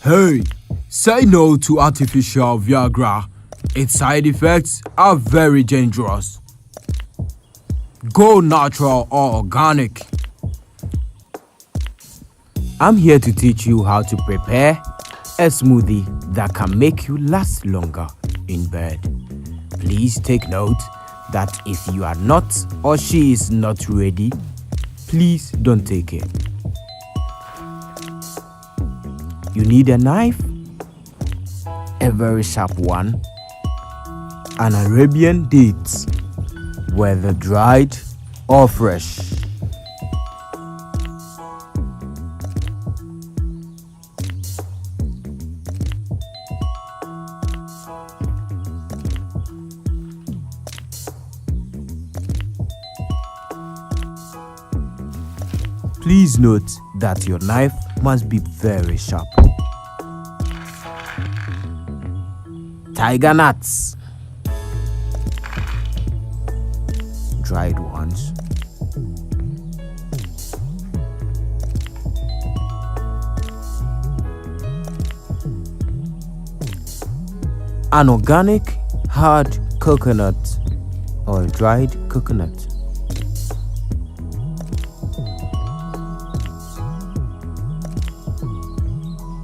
Hey, say no to artificial Viagra. Its side effects are very dangerous. Go natural or organic. I'm here to teach you how to prepare a smoothie that can make you last longer in bed. Please take note that if you are not or she is not ready, please don't take it. You need a knife, a very sharp one, and Arabian dates, whether dried or fresh. Please note that your knife must be very sharp. Tiger nuts, dried ones, an organic hard coconut or dried coconut,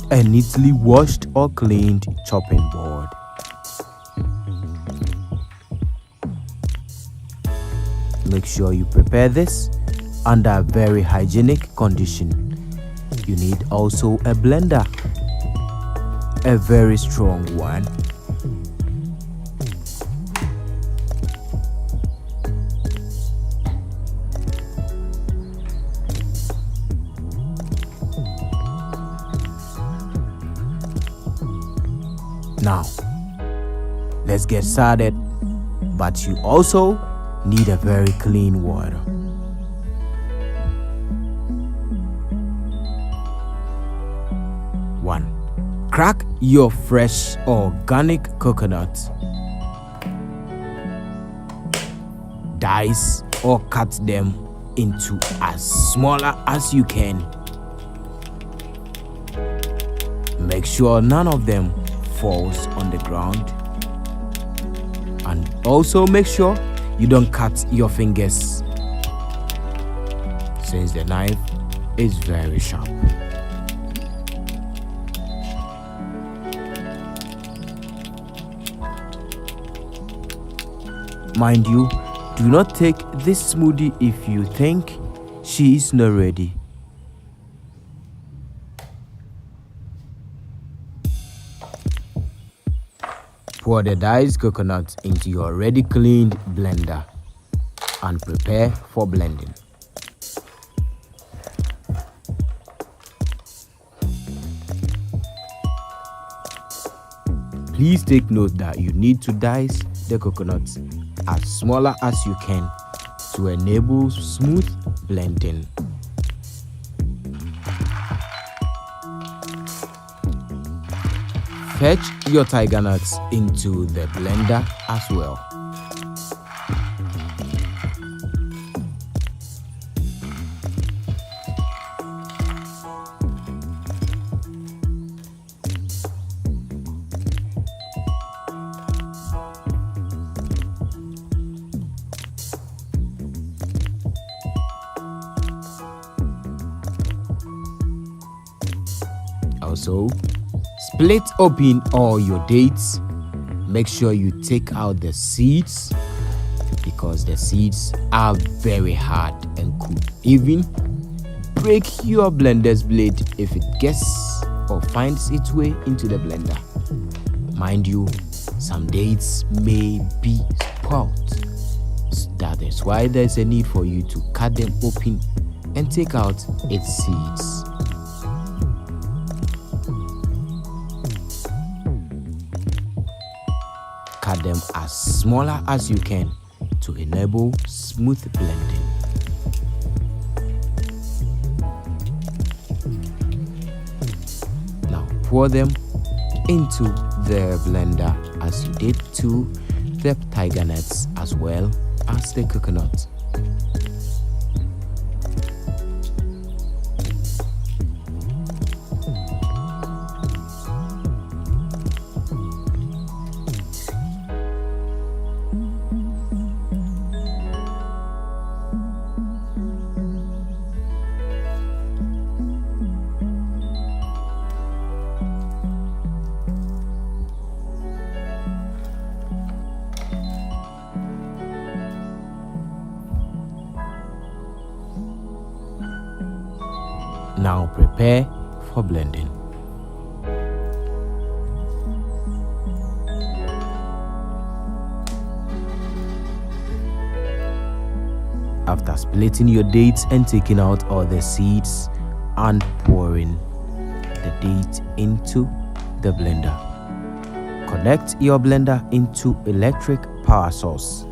a neatly washed or cleaned chopping board, make sure you prepare this under a very hygienic condition. You need also a blender, a very strong one. Now, let's get started, but you also need a very clean water. One, crack your fresh organic coconut. Dice or cut them into as smaller as you can. Make sure none of them falls on the ground, and also make sure you don't cut your fingers since the knife is very sharp. Mind you, do not take this smoothie if you think she is not ready. Pour the diced coconut into your already cleaned blender and prepare for blending. Please take note that you need to dice the coconuts as smaller as you can to enable smooth blending. Fetch your tiger nuts into the blender as well. Also, split open all your dates. Make sure you take out the seeds because the seeds are very hard and could even break your blender's blade if it gets or finds its way into the blender. Mind you, some dates may be spoiled. That is why there's a need for you to cut them open and take out its seeds. Cut them as smaller as you can to enable smooth blending. Now pour them into the blender as you did to the tiger nuts as well as the coconut. Now prepare for blending. After splitting your dates and taking out all the seeds and pouring the date into the blender, connect your blender into electric power source.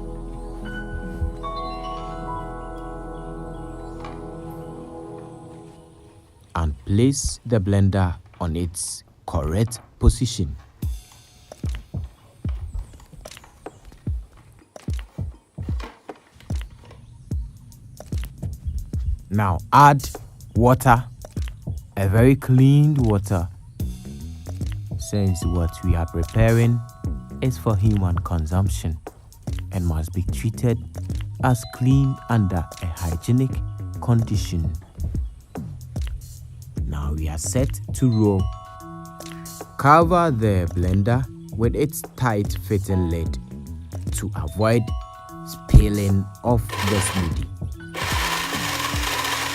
And place the blender on its correct position. Now add water, a very clean water, since what we are preparing is for human consumption and must be treated as clean under a hygienic condition. Now we are set to roll. Cover the blender with its tight fitting lid to avoid spilling of the smoothie.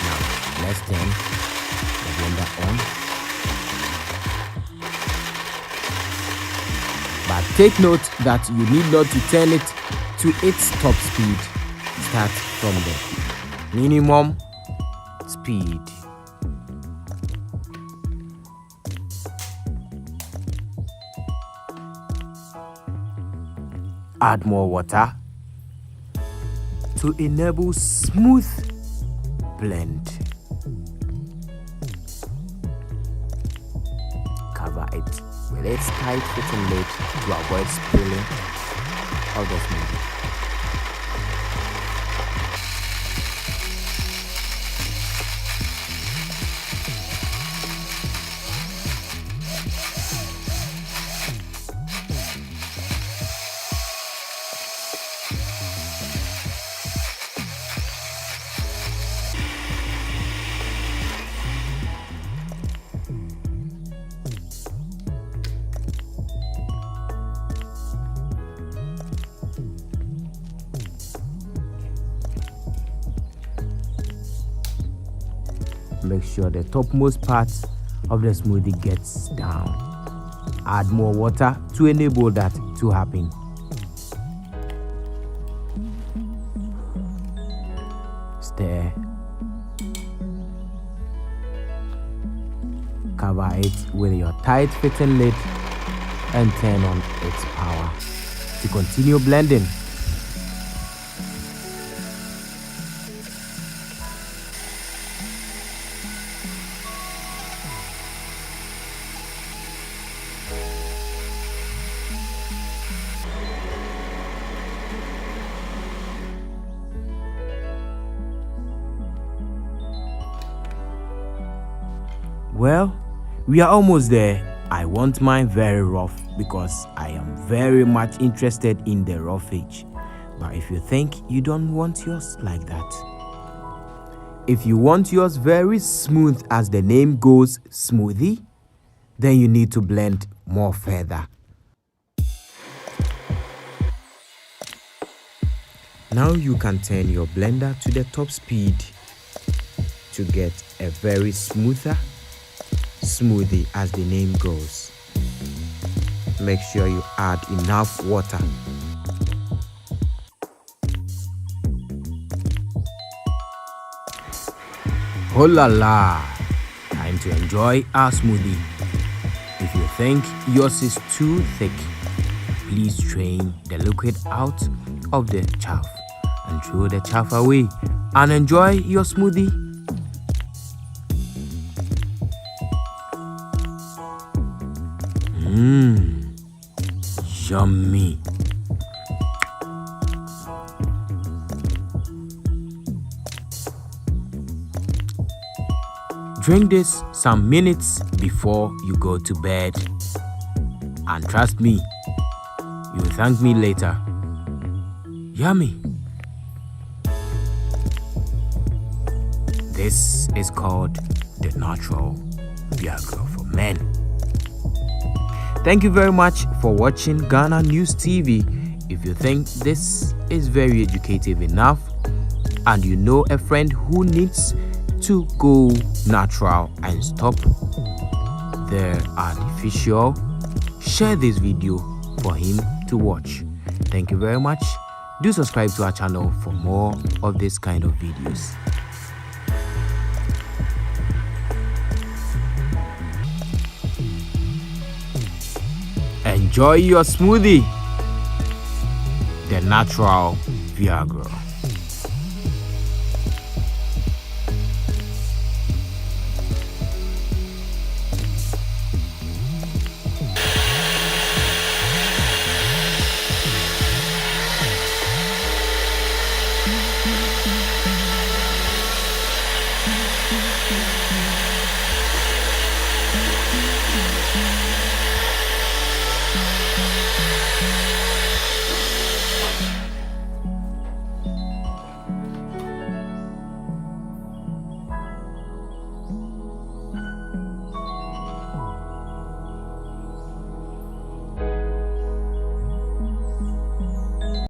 Now let's turn the blender on. But take note that you need not to turn it to its top speed. Start from the minimum speed. Add more water to enable smooth blend. Cover it with its tight fitting lid to avoid spilling of the smoothie. Make sure the topmost part of the smoothie gets down. Add more water to enable that to happen. Stir. Cover it with your tight fitting lid and turn on its power to continue blending. Well, we are almost there. I want mine very rough because I am very much interested in the roughage. But if you think you don't want yours like that, if you want yours very smooth as the name goes, smoothie, then you need to blend more further. Now you can turn your blender to the top speed to get a very smoother smoothie as the name goes. Make sure you add enough water. Oh la la! Time to enjoy our smoothie. If you think yours is too thick, please drain the liquid out of the chaff and throw the chaff away and enjoy your smoothie. Yummy. Drink this some minutes before you go to bed. And trust me, you'll thank me later. Yummy. This is called the natural Viagra for men. Thank you very much for watching Ghana News TV. If you think this is very educative enough and you know a friend who needs to go natural and stop the artificial, share this video for him to watch. Thank you very much. Do subscribe to our channel for more of this kind of videos. Enjoy your smoothie, the natural Viagra.